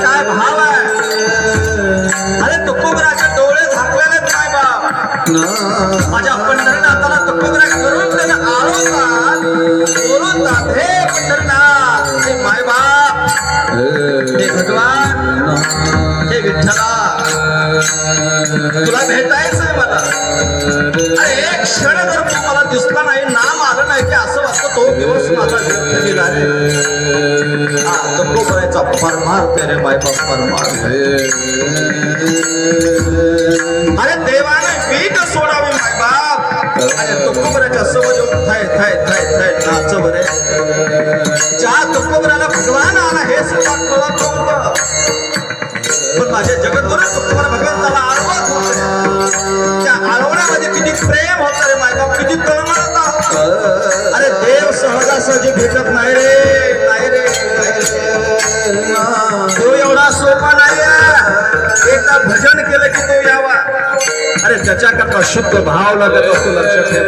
काय भाव आहे. अरे तुकोबराचे डोळे झाकलेले काय बाप. माझ्या पंढरीनाथाला तुकोबरा करून त्याने आळवतात बोलवतात. हे पंढरीनाथ, हे माय बाप, हे भगवान, हे विठ्ठला, तुला भेटायचंय मला. अरे एक क्षण जर तू मला दिसला नाही, नाम आलं नाही की असं वाटतं तो दिवस माझा व्यर्थ गेला रे. हा तुकोबराचा परमार्थ रे माय बाप, परमार्थ. अरे देवाने वीट सोडावी माय बाप. अरे तुकोबराच्या समोर येऊन थाय थाय थाय थाय नाचव रे. ज्या तुकोबराला भगवान आला हे सुद्धा कळत नव्हतं, पण माझ्या जगद्गुरु तुकोबरा भगवंताला आळवत होते. त्या आळवण्यामध्ये किती प्रेम होतं रे माय बाप, किती तळमळता. अरे देव सहजासहजी भेटत नाही रे, नाही रे, तो एवढा सोपा नाही आहे. एकदा भजन केलं की तो यावा. अरे त्याच्याकरता शुद्ध भाव लागत असतो, लक्षात ठेवा.